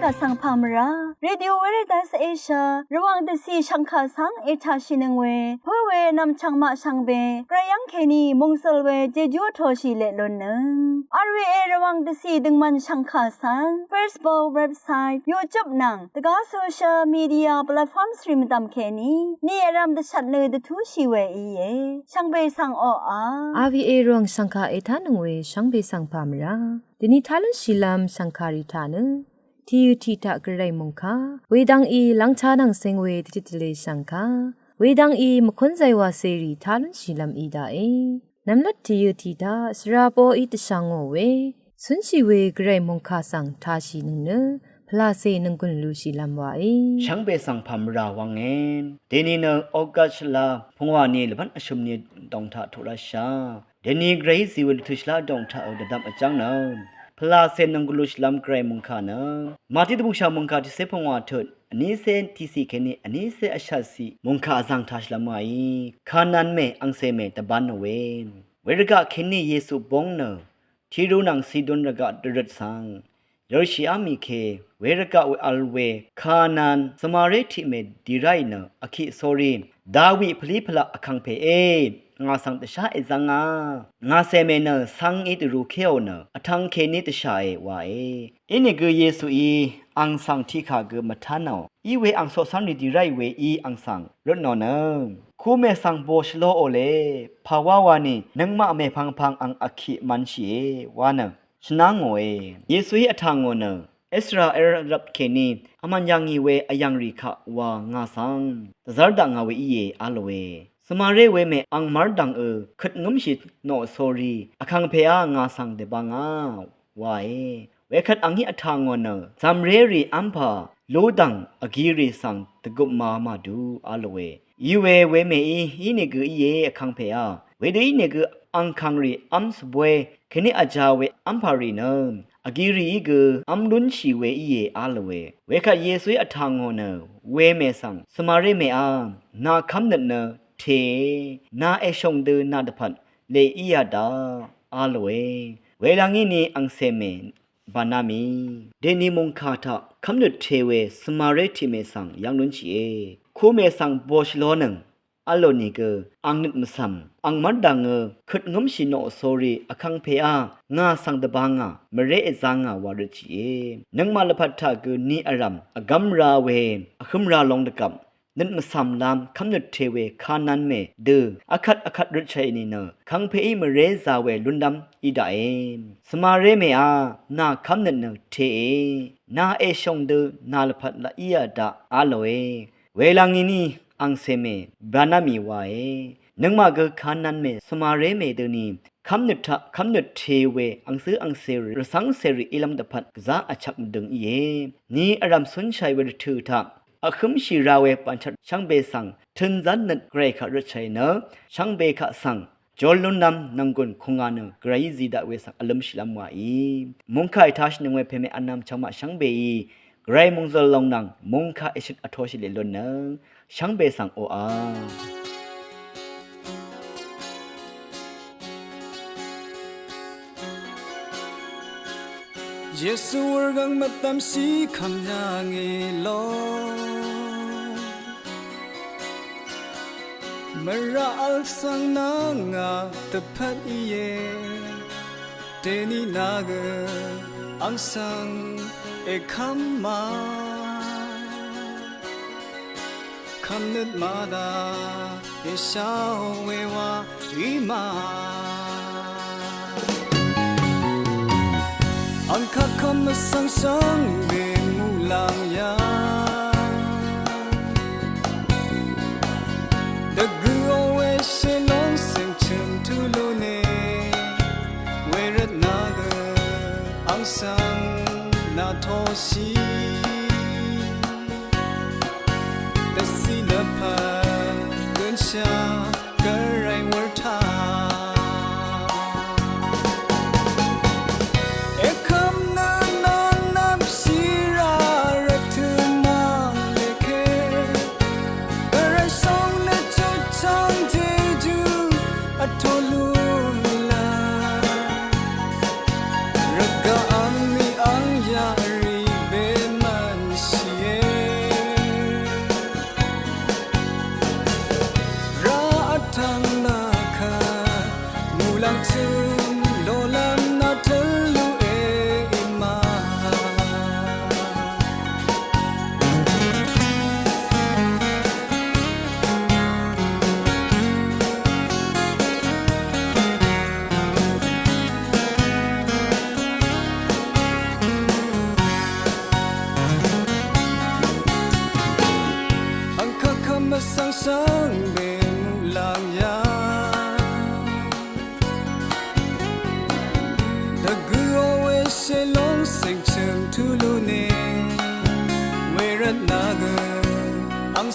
กะสังพามราเรดิโอเวเรตัสเอเชียระวังเดซีชังคาสังเอชาชินึงเวเพื่อเวนำชังมาชังเบกระยังเคนีมงสลเวเจจูโทชิเลลนนึงอาร์วีเอระวังเดซีดึงมันชังคาสัง Facebook เว็บไซต์ YouTube นังตะกาโซเชียลมีเดียแพลตฟอร์มสตรีมตามเคนีนี่รำเดชัดเลยเดทูชีเวอีเยชังเบสังอRVA รองสังคาเอทานึงเวชังเบสังพามราดินิทาลชิลามสังคาริทานึทียูทีตะกระไรมงคาเวดังอีหลังชานังเซงเวดิจิตเลสังคาเวดังอีมคนใจว่าเสรีทาลชิลามอีดาเอนำลัดทียูทีตาสราโปอีตสังโอเวสุนชีเวกระไรมงคาสังทาชินึงเนพลาเซนึงกุนลูชิลามวาช่างเบสังพามราวังเงินเดนีเนออกัสลาพงวานีลบันอชุมนีดองทาทุราชาเดนีเกรซิวลทุชลาดองทาอดดับอจังนพลาเซนังกุลุชลามไกรมุงคานะมาติดบุงชามุงคาที่เซพงวาเถิดอันนี้เซนที่สีแค่นี้อันนี้เซอชาสีมุงคาจังทัชลามายคานันเมอังเซเมตะบันเวนเวรกะแค่นี้เยซูบงเนที่รู้นังซีดอนรกะดรดสังยอชิอามิเคเวรกะเวอัลเวคานันสมาเรติเมดีไรเนอคิโซรินดาวิพลีพละอคังเพเองาสังตชาเอซังงาเซเมเนสังอิตรูเคโอเนอทังเคนิตชาเอวาอินิกเยซูอีอังสังที่ขาเกมาทานออีเวอังโซสันดีไรเวอีอังสังรถนอนคูเมสังโบชโลโอเลภาวาวานีนังมาเมพังพังอังอคิมันชีวานชนะงวยเยซูอีอทังโอเนเอสราเอรับเคนีอามันยังอีเวอายังริคะวางาสังตซาร์ดังอาเวอีเยอาลเวสมาเรเวเมอังมาร์ดังขัดงมชิดโนโซรีอคังเพองาสังเดบังาวายเวขัดอังฮิอทางอนซัมเรรีอัมพาโลดังอกีรีสังตะกุมาดูอาลเวยูเวเมอีเนกเยอคังเพเวเดอีเนกอังคังรีอัมสบเวเคเนอาจาเวอัมพารีนอกีรีกอัมลุนชีเวอีเยอาลเวเวขัดเยซุยอทางอนเวเมสังสมาเรเมนาคัมเนเทนาเอชงเดนาดพันเลอียาดาอาลเวเวลังอินีอังเซเมบานามีเดนิมงคาทาคำนึดเทเวสมาเรติเมสังยังลุนชีคูเมสังโบชโลนึงอโลนิกอังนิดมซัมอังมัดดังขัดงมชิโนโซรีอคังเพงาสังดบางมเรเอซังวารชีนังมาลพัทธากุนีอารัมอกัมราเวอคัมราลงดกับนั่นมาสัมลามคำนึดเทเวคานันเมเดอคัดรชัยนี่คังเพอีมเรซาเวลุนดัมอีดาสมาเรเมนาคำนึดเทนาเอชงเดนาลพัดละอียดาอาโลเวลังอินีอังเซเมบานามีวานังมาเกคานันเมสมาเรเมเดนีคำนึดเทเวอังซื้ออังเซริรสังเซริอิลัมดพัดกซาอัชักดึงนี่อารัมสนชัยเวรถือทักอคุมชีราเวปัญชัดช่างเบสังทึนจันนัดเกรขรชัยเนช่างเบขะสังจอลลุนนำนังกุนคงานเกรซีดาเวสังอลัมชิลามวามุงคายทัชนึงเวเพเมอันนำช่างมาช่างเบไกรมุงซลลงนังมุงคาเอชิดอโทชิเลลนช่างเบสังโอเยซูวร์กังมาตามสีคำยังเอโลมาราอัลสังนางาตะพัดเยเดนีนากอังสังเอคัมมาคำนึดมาดาเอชาเววาอีมาอังคาคำมาสังสังเบมูลังยาเดกูโอเวเชลองเซนชิมทูลูเนเวรนาเกอังสังนาโทชีเดซีลพาเกินชากระไรวอร์ทาเ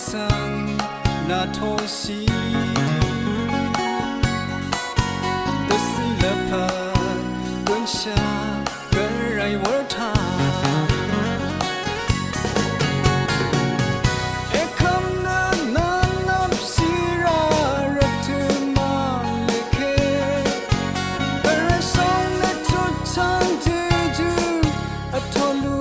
sang na tho si the sea leopard kun sha garai war tha e kam na nam sira ratma lekhe per song na chu chang jeju atholu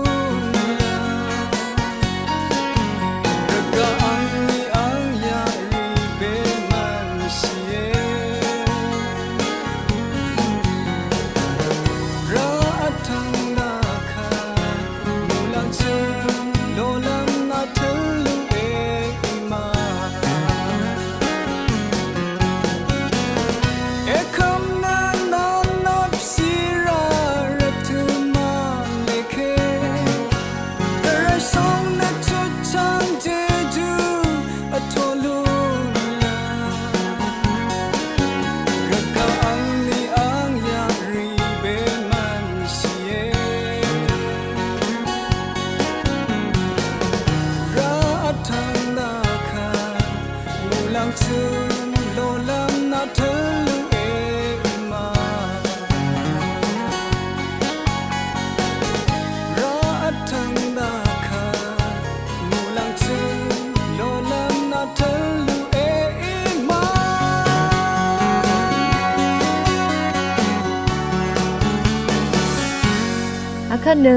คันเน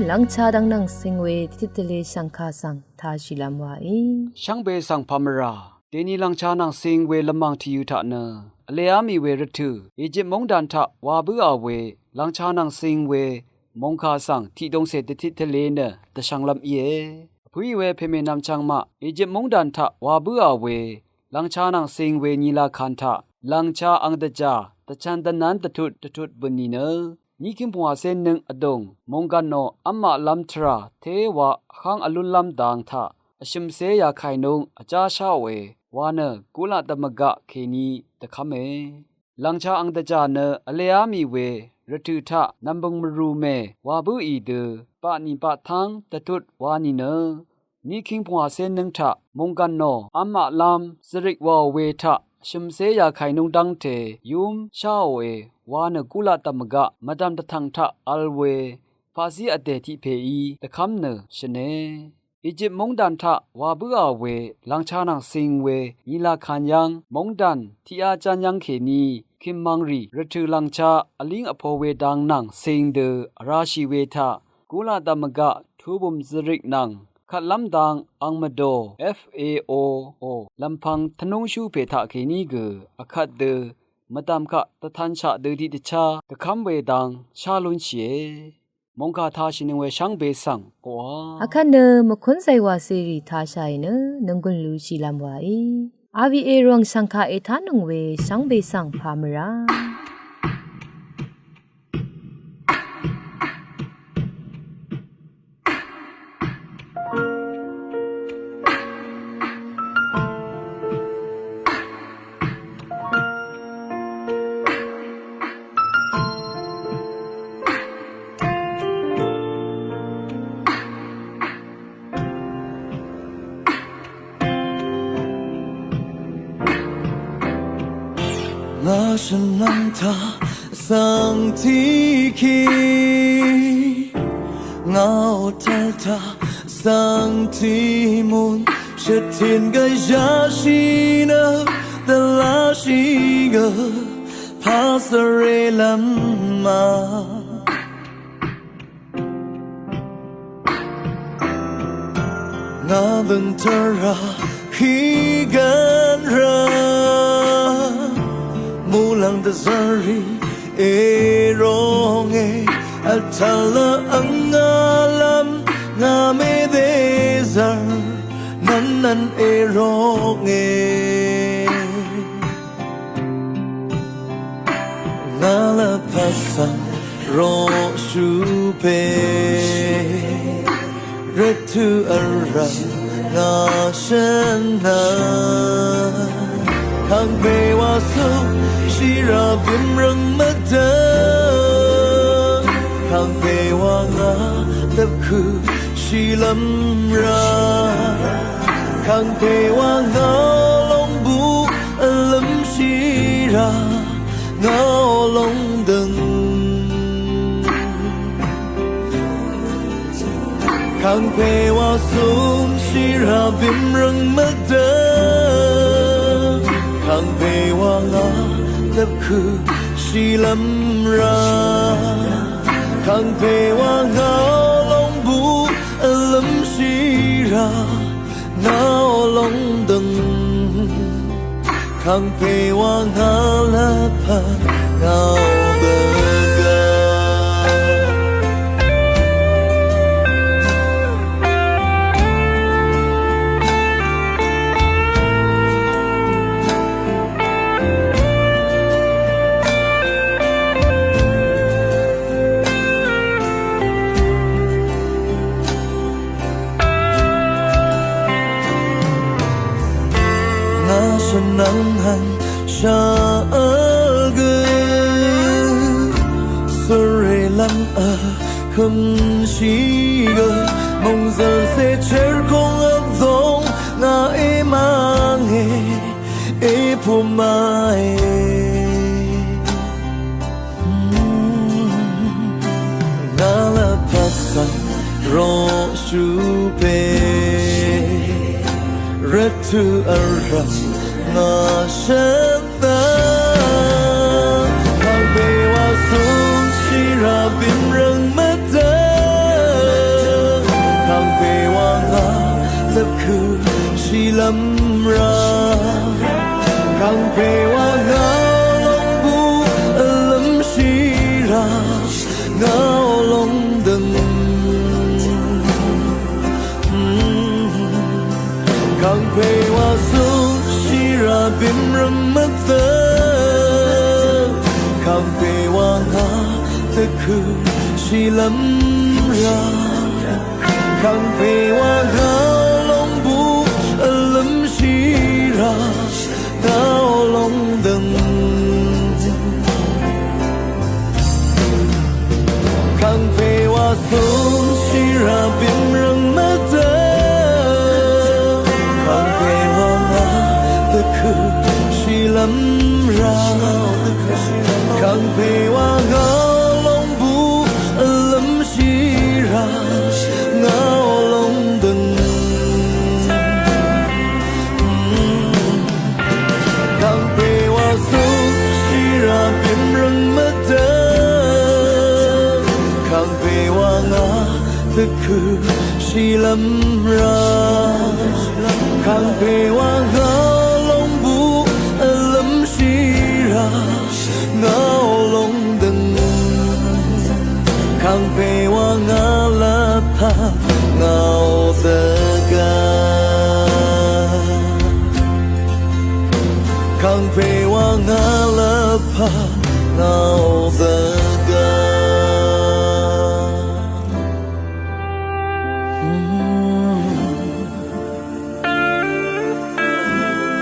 หลังชาดังนังสิงเวทิตเลสังคาสังทาชิลามวาอีช่างเบสังพามราเดนีลังชานังสิงเวละมังที่อยู่ทะเนอเลอามีเวรทุอีจิปมงดันทะวาบืออาเวลังชานังสิงเวมงคาสังที่ดงเศติทะเลเนตะช่างลำเอผู้เวเพเมนำช่างมาอีจิปมงดันทะวาบืออาเวลังชานังสิงเวนีลาคันทะลังชาอังเดจาตะชันตะนันตะทุดบุญนีเนนี่คิมพัวเซนนึงอดงมงกันโนอัมมาลัมทราเทวะขังอลุลลัมดังทะอชิมเสยาไข่นงอาจาชาเววาเนกุลาตมกะเคนีตะคเมลังชาอังตะจาเนอเลอามีเวรทุทะนัมบงมรูเมวาบุอีเดปะนิปะทังตะทุดวานีเนนี่คิมพัวเซนนึงทะมงกันโนอัมมาลัมสริกวาเวทะชิมเสยาไข่นงดังเทยุมชาเววานกุลาตมกะมดัมตะทังทะอัลเวฟาซีอเตติเพอีตะคัมเนชเนอียิปต์มงดันทะวาบืออาเวลังชานังสิงเวยีลาคันยังมงดันที่อาจารย์ยังเขนีคิมมังรีรทุลังชาอลิงอโพเวดังนังสิงเดราชิเวทะกุลาตมกะทูบุมซริกนังขัดลำดังอังมโด FAO ลำพังทนุงชูเพทะเขนีเกอคัดเดมาดามคะตะทันชะเดดิตชาตะคำเวดังชาลุนเชมงคาทาชินเวช่างเบสังกว่าอาคันเนมคุนไซวาซีรีทาชัยเนนงกุนลูชิลามวาอีอาวีเอรวงสังคาเอทานงเวช่างเบสังพามรามาฉันนำทาสังที่คีเงาเธอทาสังที่มุนเชิดเทียนก็ยาชีนะแต่ลาชีก็พาสเรลัมมางาบังเธอราฮีกันราMulang da zari e rong e atala angalam nga me de zar nan e rong e ngala pasang ro shu pe retu ara nga shan na hang pe wa su shi ra bim rang ma da hang pe wa nga tập khu shi lam ra 康培哇我龙不冷西ra我龙灯康培哇松西ra bim rừng mất đơ康培哇我lập khử si lâm ra康培哇我龙不冷西ra我龙灯康培哇我了怕我的歌nắng hằn xa gơ sore lam không chỉ gơ mong giờ sẽ chết không ấp dòng na mang e phù mai na la pasa ro su pe red to a ngờ sớm tới hàng bề hoa xuống chỉ ra bim rừng mất đơ hàng bề hoa ngờ lập khử chỉ lâm ra hàng bề hoa ngờ lòng bu lâm chỉ ra ngờ lòng đừng hàng bề hoa xuống ra bim rừng mất khám về hoa ngã tất khử chỉ lâm ra khám về hoa ngã lòng bu lâm chỉ ra đau lòng đừng khám về hoa xuống chỉ ra bim rừng mất chỉ lâm ra khang về hoa ngao lòng bu lâm chỉ ra ngao lòng đừng khang về hoa xuống chỉ ra bim rừng mất đơ khang về hoa ngao tất khử chỉ lâm ra khang về hoa ngao ngao lòng đừng khang về hoa ngã la pa ngao the ga khang về hoa ngã la pa ngao the ga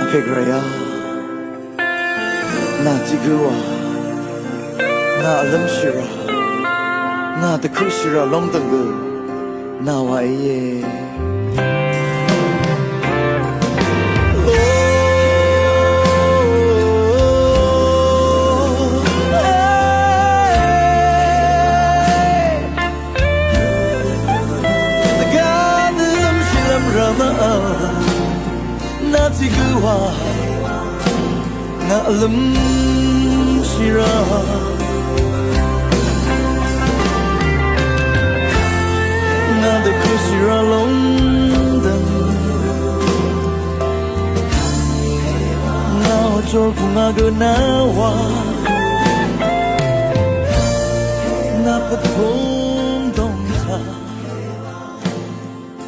okay great na tigua na lam shira na the kushira long dangu na wa ye na tigua na lam shira na the kushira long dan na cho kunga go na wa na pat phong dong ta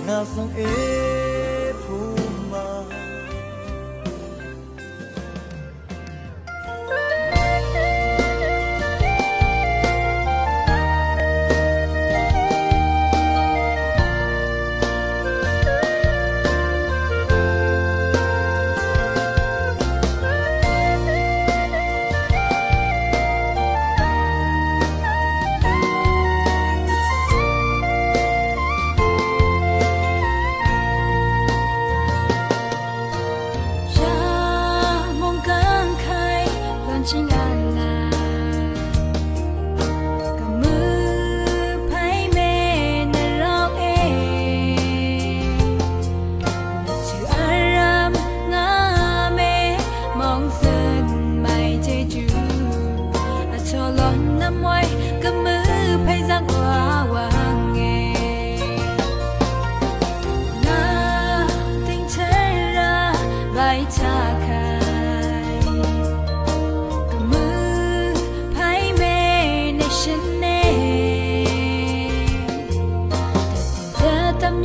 na sang e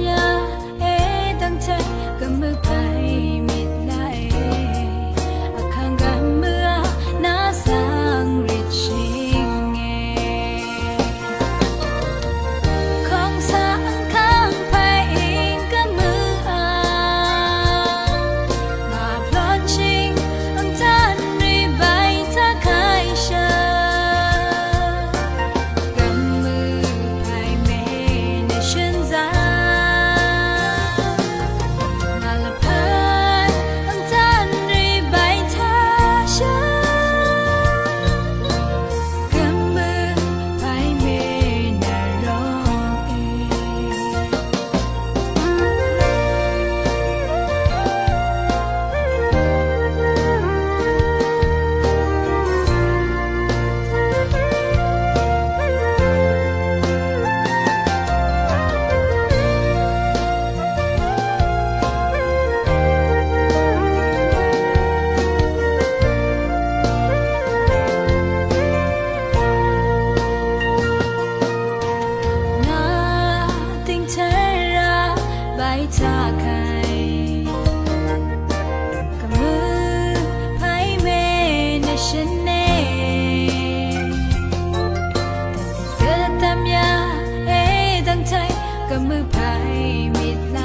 ยาเอตั้งใจก็มือไปมิดไลอาคังกันเมื่อน่าสังริชิงเงของสังข้างไปอิงก็มืออามาพลอนชิงอังจันรีใบถ้าใครเชอกันมือไปเมในฉันใจมาละพันอังจันรีใบถ้าเชอกันมือไปเมนารองเนาติงเทราใบถ้าใครกับมือไพ่เมในฉันเองแต่ที่เกิดตามยาเอตั้งใจกับมือไพ่มิดไล